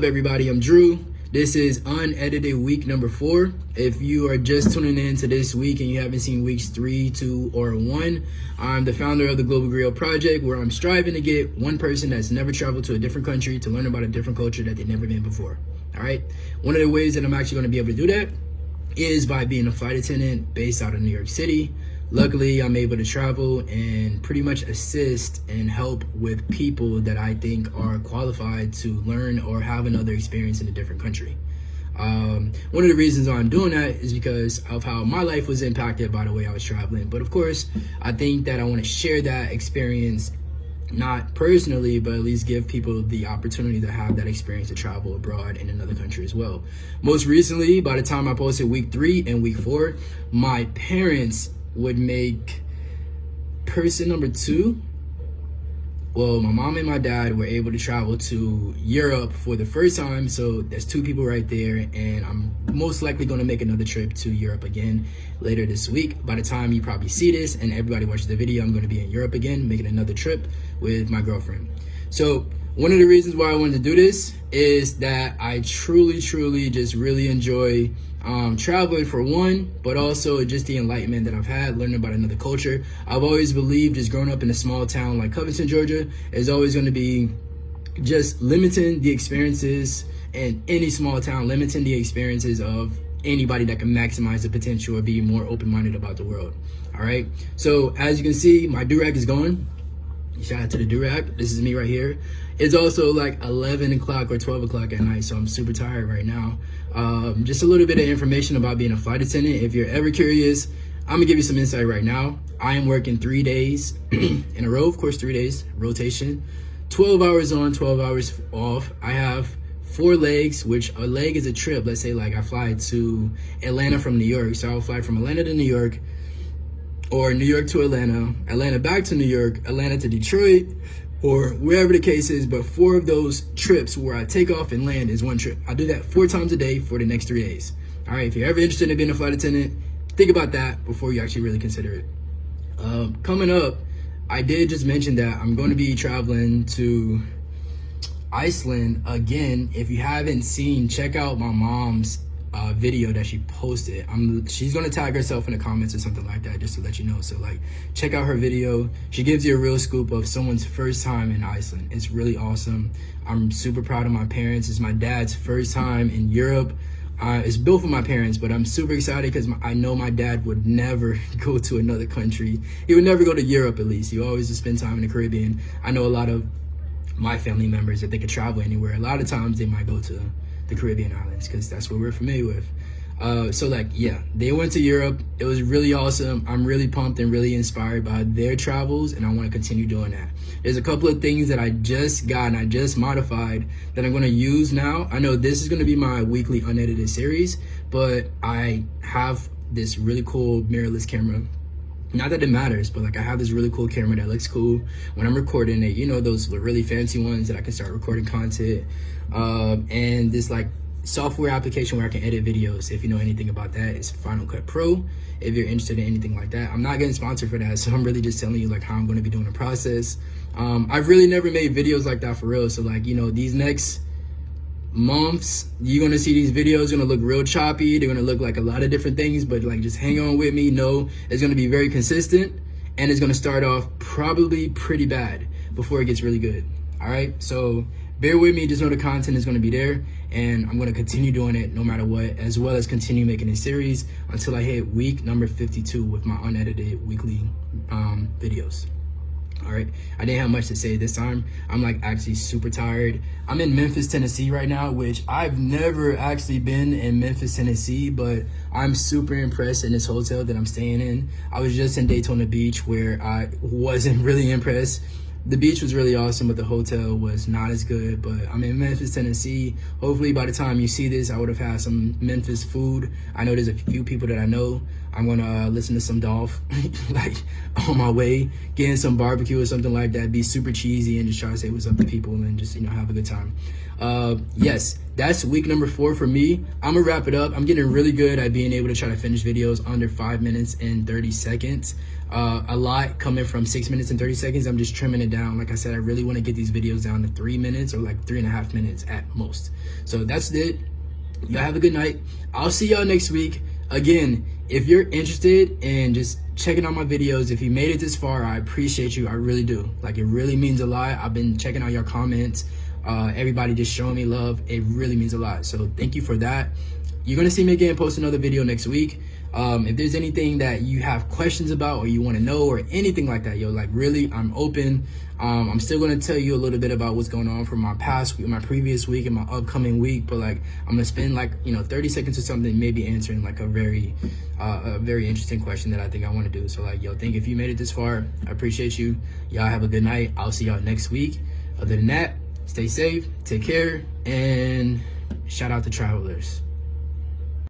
everybody? I'm Drew. This is unedited week number 4. If you are just tuning in to this week and you haven't seen weeks 3, 2, or 1, I'm the founder of the Global Griot Project, where I'm striving to get one person that's never traveled to a different country to learn about a different culture that they've never been before. All right. One of the ways that I'm actually going to be able to do that is by being a flight attendant based out of New York City. Luckily, I'm able to travel and pretty much assist and help with people that I think are qualified to learn or have another experience in a different country. One of the reasons why I'm doing that is because of how my life was impacted by the way I was traveling. But of course, I think that I want to share that experience, not personally, but at least give people the opportunity to have that experience to travel abroad in another country as well. Most recently, by the time I posted week 3 and week 4, my parents would make person number 2. Well, my mom and my dad were able to travel to Europe for the first time. So there's 2 people right there. And I'm most likely going to make another trip to Europe again later this week. By the time you probably see this and everybody watches the video, I'm going to be in Europe again, making another trip with my girlfriend. So one of the reasons why I wanted to do this is that I truly just really enjoy traveling for one, but also just the enlightenment that I've had learning about another culture. I've always believed, just growing up in a small town like Covington, Georgia, is always going to be just limiting the experiences in any small town, limiting the experiences of anybody that can maximize the potential or be more open-minded about the world. All right. So as you can see, my do-rag is gone. Shout out to the do-rag. This is me right here. It's also like 11 o'clock or 12 o'clock at night, so I'm super tired right now. Just a little bit of information about being a flight attendant. If you're ever curious, I'm gonna give you some insight right now. I am working 3 days in a row, of course, 3 days rotation, 12 hours on, 12 hours off. I have 4 legs, which a leg is a trip. Let's say like I fly to Atlanta from New York, so I'll fly from Atlanta to New York, or New York to Atlanta, Atlanta back to New York, Atlanta to Detroit, or wherever the case is. But 4 of those trips where I take off and land is one trip. I do that 4 times a day for the next 3 days. All right, if you're ever interested in being a flight attendant, think about that before you actually really consider it. Coming up, I did just mention that I'm going to be traveling to Iceland again. If you haven't seen, check out my mom's video that she posted. She's gonna tag herself in the comments or something like that, just to let you know. So like, check out her video. She gives you a real scoop of someone's first time in Iceland. It's really awesome. I'm super proud of my parents. It's my dad's first time in Europe. It's both of my parents, but I'm super excited because I know my dad would never go to another country. He would never go to Europe, at least. He always just spend time in the Caribbean. I know a lot of my family members, if they could travel anywhere, a lot of times they might go to the Caribbean islands because that's what we're familiar with. So like, yeah, they went to Europe. It was really awesome. I'm really pumped and really inspired by their travels, and I want to continue doing that. There's a couple of things that I just got and I just modified that I'm going to use now. I know this is going to be my weekly unedited series, but I have this really cool mirrorless camera. Not that it matters, but like I have this really cool camera that looks cool when I'm recording it. You know, those really fancy ones that I can start recording content. And this like software application where I can edit videos. If you know anything about that, it's Final Cut Pro. If you're interested in anything like that, I'm not getting sponsored for that, so I'm really just telling you like how I'm going to be doing the process. I've really never made videos like that for real. So like, you know, these next months, you're gonna see these videos gonna look real choppy. They're gonna look like a lot of different things, but like just hang on with me. No, it's gonna be very consistent, and it's gonna start off probably pretty bad before it gets really good. All right, so bear with me. Just know the content is gonna be there, and I'm gonna continue doing it no matter what, as well as continue making a series until I hit week number 52 with my unedited weekly videos. All right, I didn't have much to say this time. I'm like actually super tired. I'm in Memphis, Tennessee right now, which I've never actually been in Memphis, Tennessee, but I'm super impressed in this hotel that I'm staying in. I was just in Daytona Beach where I wasn't really impressed. The beach was really awesome, but the hotel was not as good. But I'm in Memphis, Tennessee. Hopefully by the time you see this, I would have had some Memphis food. I know there's a few people that I know. I'm gonna listen to some Dolph like on my way, getting some barbecue or something like that, be super cheesy and just try to say what's up to people and just, you know, have a good time. Yes, that's week number 4 for me. I'm gonna wrap it up. I'm getting really good at being able to try to finish videos under 5 minutes and 30 seconds. a lot coming from 6 minutes and 30 seconds. I'm just trimming it down. Like I said, I really want to get these videos down to 3 minutes or like 3.5 minutes at most. So that's it. Y'all have a good night. I'll see y'all next week. Again, if you're interested in just checking out my videos, if you made it this far, I appreciate you. I really do. Like, it really means a lot. I've been checking out your comments. Everybody just showing me love. It really means a lot. So thank you for that. You're going to see me again post another video next week. If there's anything that you have questions about or you want to know or anything like that, yo, like, really, I'm open. I'm still going to tell you a little bit about what's going on from my past week, my previous week, and my upcoming week. But like, I'm going to spend like, 30 seconds or something, maybe answering like a very interesting question that I think I want to do. So like, yo, if you made it this far, I appreciate you. Y'all have a good night. I'll see y'all next week. Other than that, stay safe, take care, and shout out to travelers.